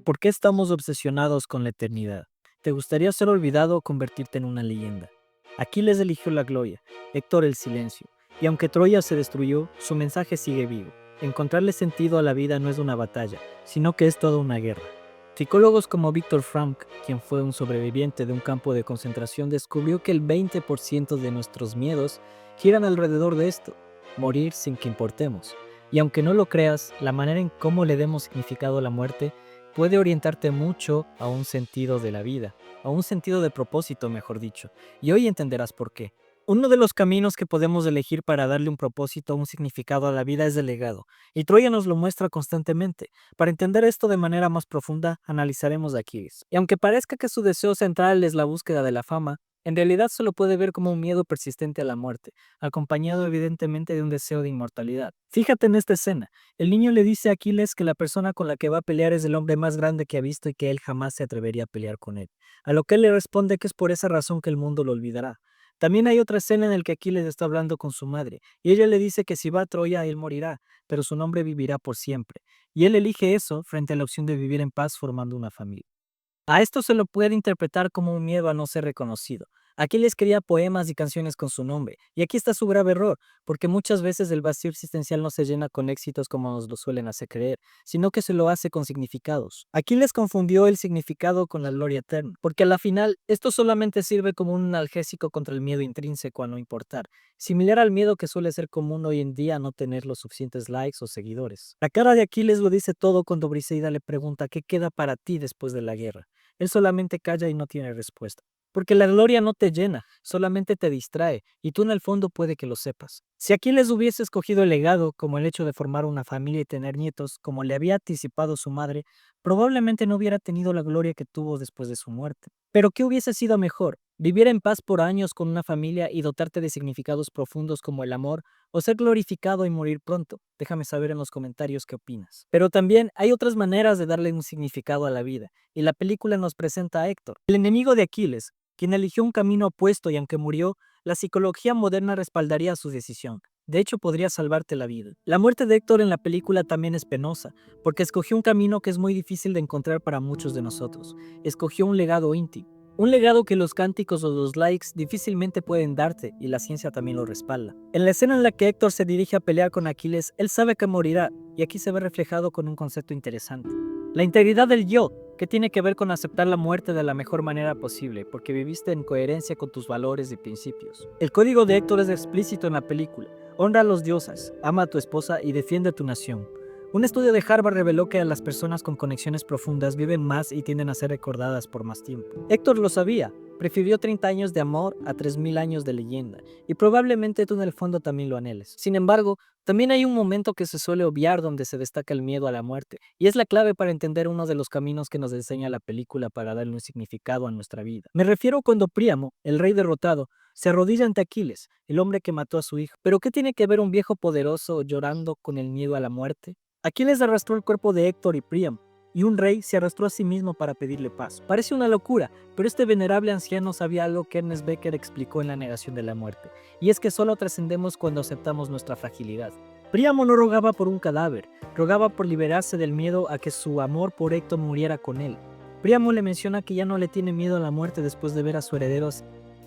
¿Por qué estamos obsesionados con la eternidad? ¿Te gustaría ser olvidado o convertirte en una leyenda? Aquiles eligió la gloria, Héctor el silencio, y aunque Troya se destruyó, su mensaje sigue vivo. Encontrarle sentido a la vida no es una batalla, sino que es toda una guerra. Psicólogos como Viktor Frankl, quien fue un sobreviviente de un campo de concentración, descubrió que el 20% de nuestros miedos giran alrededor de esto, morir sin que importemos. Y aunque no lo creas, la manera en cómo le demos significado a la muerte puede orientarte mucho a un sentido de la vida, a un sentido de propósito, mejor dicho, y hoy entenderás por qué. Uno de los caminos que podemos elegir para darle un propósito, un significado a la vida es el legado, y Troya nos lo muestra constantemente. Para entender esto de manera más profunda, analizaremos a Aquiles. Y aunque parezca que su deseo central es la búsqueda de la fama, en realidad se lo puede ver como un miedo persistente a la muerte, acompañado evidentemente de un deseo de inmortalidad. Fíjate en esta escena. El niño le dice a Aquiles que la persona con la que va a pelear es el hombre más grande que ha visto y que él jamás se atrevería a pelear con él. A lo que él le responde que es por esa razón que el mundo lo olvidará. También hay otra escena en la que Aquiles está hablando con su madre, y ella le dice que si va a Troya él morirá, pero su nombre vivirá por siempre. Y él elige eso frente a la opción de vivir en paz formando una familia. A esto se lo puede interpretar como un miedo a no ser reconocido. Aquiles escribía poemas y canciones con su nombre, y aquí está su grave error, porque muchas veces el vacío existencial no se llena con éxitos como nos lo suelen hacer creer, sino que se lo hace con significados. Aquiles confundió el significado con la gloria eterna, porque a la final esto solamente sirve como un analgésico contra el miedo intrínseco a no importar, similar al miedo que suele ser común hoy en día a no tener los suficientes likes o seguidores. La cara de Aquiles lo dice todo cuando Briseida le pregunta qué queda para ti después de la guerra. Él solamente calla y no tiene respuesta. Porque la gloria no te llena, solamente te distrae, y tú en el fondo puede que lo sepas. Si Aquiles hubiese escogido el legado, como el hecho de formar una familia y tener nietos, como le había anticipado su madre, probablemente no hubiera tenido la gloria que tuvo después de su muerte. Pero ¿qué hubiese sido mejor? ¿Vivir en paz por años con una familia y dotarte de significados profundos como el amor, o ser glorificado y morir pronto? Déjame saber en los comentarios qué opinas. Pero también hay otras maneras de darle un significado a la vida, y la película nos presenta a Héctor, el enemigo de Aquiles, quien eligió un camino opuesto y aunque murió, la psicología moderna respaldaría su decisión. De hecho, podría salvarte la vida. La muerte de Héctor en la película también es penosa, porque escogió un camino que es muy difícil de encontrar para muchos de nosotros. Escogió un legado íntimo. Un legado que los cánticos o los likes difícilmente pueden darte, y la ciencia también lo respalda. En la escena en la que Héctor se dirige a pelear con Aquiles, él sabe que morirá, y aquí se ve reflejado con un concepto interesante. La integridad del yo, que tiene que ver con aceptar la muerte de la mejor manera posible, porque viviste en coherencia con tus valores y principios. El código de Héctor es explícito en la película. Honra a los dioses, ama a tu esposa y defiende a tu nación. Un estudio de Harvard reveló que las personas con conexiones profundas viven más y tienden a ser recordadas por más tiempo. Héctor lo sabía. Prefirió 30 años de amor a 3000 años de leyenda, y probablemente tú en el fondo también lo anheles. Sin embargo, también hay un momento que se suele obviar donde se destaca el miedo a la muerte, y es la clave para entender uno de los caminos que nos enseña la película para darle un significado a nuestra vida. Me refiero cuando Príamo, el rey derrotado, se arrodilla ante Aquiles, el hombre que mató a su hijo. ¿Pero qué tiene que ver un viejo poderoso llorando con el miedo a la muerte? Aquiles arrastró el cuerpo de Héctor y Príamo, y un rey se arrastró a sí mismo para pedirle paz. Parece una locura, pero este venerable anciano sabía algo que Ernest Becker explicó en La negación de la muerte, y es que solo trascendemos cuando aceptamos nuestra fragilidad. Príamo no rogaba por un cadáver, rogaba por liberarse del miedo a que su amor por Héctor muriera con él. Príamo le menciona que ya no le tiene miedo a la muerte después de ver a su heredero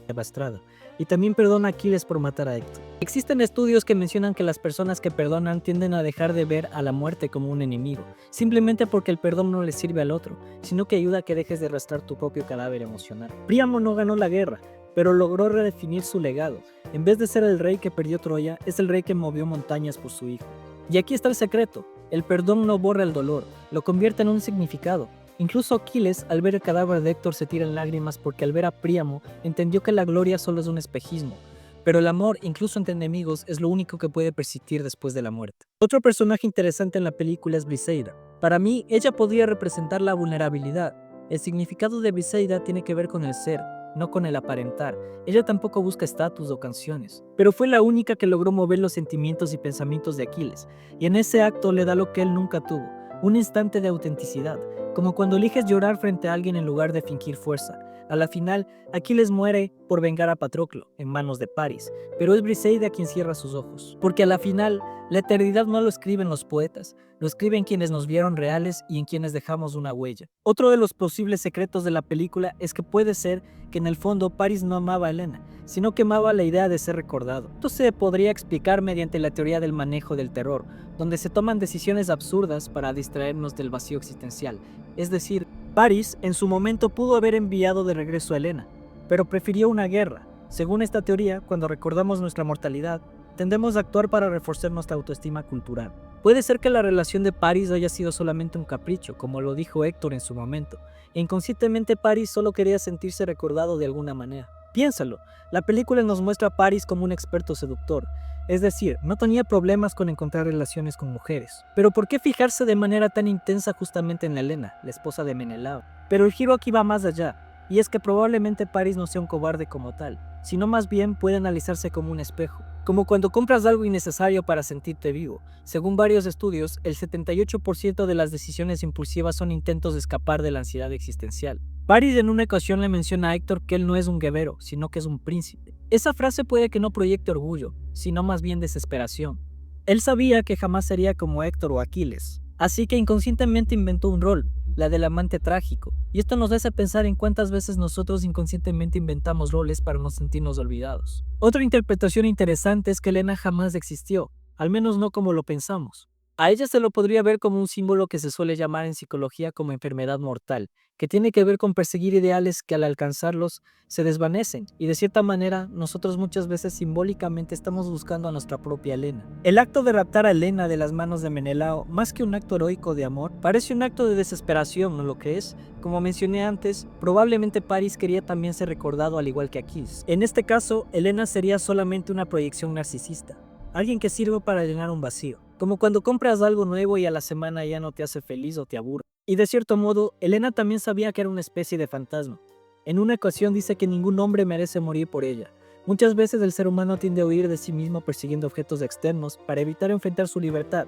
arrastrado, y también perdona a Aquiles por matar a Héctor. Existen estudios que mencionan que las personas que perdonan tienden a dejar de ver a la muerte como un enemigo, simplemente porque el perdón no le sirve al otro, sino que ayuda a que dejes de arrastrar tu propio cadáver emocional. Príamo no ganó la guerra, pero logró redefinir su legado. En vez de ser el rey que perdió Troya, es el rey que movió montañas por su hijo. Y aquí está el secreto: el perdón no borra el dolor, lo convierte en un significado. Incluso Aquiles, al ver el cadáver de Héctor, se tira en lágrimas porque al ver a Príamo entendió que la gloria solo es un espejismo. Pero el amor, incluso entre enemigos, es lo único que puede persistir después de la muerte. Otro personaje interesante en la película es Briseida. Para mí, ella podría representar la vulnerabilidad. El significado de Briseida tiene que ver con el ser, no con el aparentar. Ella tampoco busca estatus o canciones, pero fue la única que logró mover los sentimientos y pensamientos de Aquiles, y en ese acto le da lo que él nunca tuvo, un instante de autenticidad, como cuando eliges llorar frente a alguien en lugar de fingir fuerza. A la final, Aquiles muere por vengar a Patroclo en manos de Paris, pero es Briseide a quien cierra sus ojos. Porque a la final, la eternidad no lo escriben los poetas, lo escriben quienes nos vieron reales y en quienes dejamos una huella. Otro de los posibles secretos de la película es que puede ser que en el fondo Paris no amaba a Helena, sino que amaba la idea de ser recordado. Esto se podría explicar mediante la teoría del manejo del terror, donde se toman decisiones absurdas para distraernos del vacío existencial. Es decir, Paris en su momento pudo haber enviado de regreso a Helena, pero prefirió una guerra. Según esta teoría, cuando recordamos nuestra mortalidad, tendemos a actuar para reforzar nuestra autoestima cultural. Puede ser que la relación de Paris haya sido solamente un capricho, como lo dijo Héctor en su momento, e inconscientemente Paris solo quería sentirse recordado de alguna manera. Piénsalo, la película nos muestra a Paris como un experto seductor, es decir, no tenía problemas con encontrar relaciones con mujeres. Pero ¿por qué fijarse de manera tan intensa justamente en Helena, la esposa de Menelao? Pero el giro aquí va más allá, y es que probablemente Paris no sea un cobarde como tal, sino más bien puede analizarse como un espejo. Como cuando compras algo innecesario para sentirte vivo. Según varios estudios, el 78% de las decisiones impulsivas son intentos de escapar de la ansiedad existencial. Paris en una ocasión le menciona a Héctor que él no es un guerrero, sino que es un príncipe. Esa frase puede que no proyecte orgullo, sino más bien desesperación. Él sabía que jamás sería como Héctor o Aquiles, así que inconscientemente inventó un rol, la del amante trágico, y esto nos hace pensar en cuántas veces nosotros inconscientemente inventamos roles para no sentirnos olvidados. Otra interpretación interesante es que Helena jamás existió, al menos no como lo pensamos. A ella se lo podría ver como un símbolo que se suele llamar en psicología como enfermedad mortal, que tiene que ver con perseguir ideales que al alcanzarlos se desvanecen, y de cierta manera nosotros muchas veces simbólicamente estamos buscando a nuestra propia Helena. El acto de raptar a Helena de las manos de Menelao, más que un acto heroico de amor, parece un acto de desesperación, ¿no lo crees? Como mencioné antes, probablemente Paris quería también ser recordado al igual que Aquiles. En este caso, Helena sería solamente una proyección narcisista, alguien que sirve para llenar un vacío, como cuando compras algo nuevo y a la semana ya no te hace feliz o te aburre. Y de cierto modo, Helena también sabía que era una especie de fantasma. En una ocasión dice que ningún hombre merece morir por ella. Muchas veces el ser humano tiende a huir de sí mismo persiguiendo objetos externos para evitar enfrentar su libertad.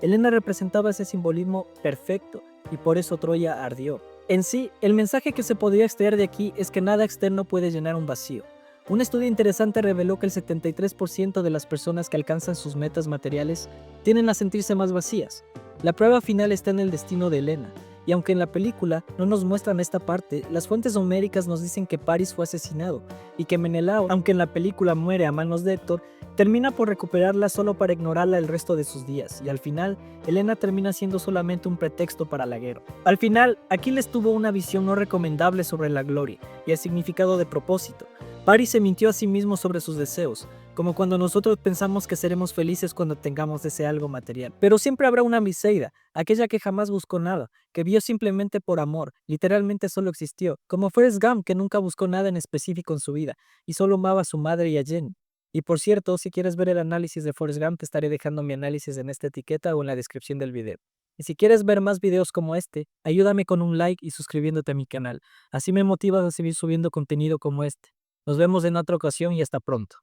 Helena representaba ese simbolismo perfecto y por eso Troya ardió. En sí, el mensaje que se podría extraer de aquí es que nada externo puede llenar un vacío. Un estudio interesante reveló que el 73% de las personas que alcanzan sus metas materiales tienden a sentirse más vacías. La prueba final está en el destino de Helena, y aunque en la película no nos muestran esta parte, las fuentes homéricas nos dicen que Paris fue asesinado, y que Menelao, aunque en la película muere a manos de Héctor, termina por recuperarla solo para ignorarla el resto de sus días, y al final, Helena termina siendo solamente un pretexto para la guerra. Al final, Aquiles tuvo una visión no recomendable sobre la gloria y el significado de propósito. Paris se mintió a sí mismo sobre sus deseos, como cuando nosotros pensamos que seremos felices cuando tengamos ese algo material. Pero siempre habrá una Briseida, aquella que jamás buscó nada, que vio simplemente por amor, literalmente solo existió, como Forrest Gump, que nunca buscó nada en específico en su vida, y solo amaba a su madre y a Jenny. Y por cierto, si quieres ver el análisis de Forrest Gump, te estaré dejando mi análisis en esta etiqueta o en la descripción del video. Y si quieres ver más videos como este, ayúdame con un like y suscribiéndote a mi canal, así me motivas a seguir subiendo contenido como este. Nos vemos en otra ocasión y hasta pronto.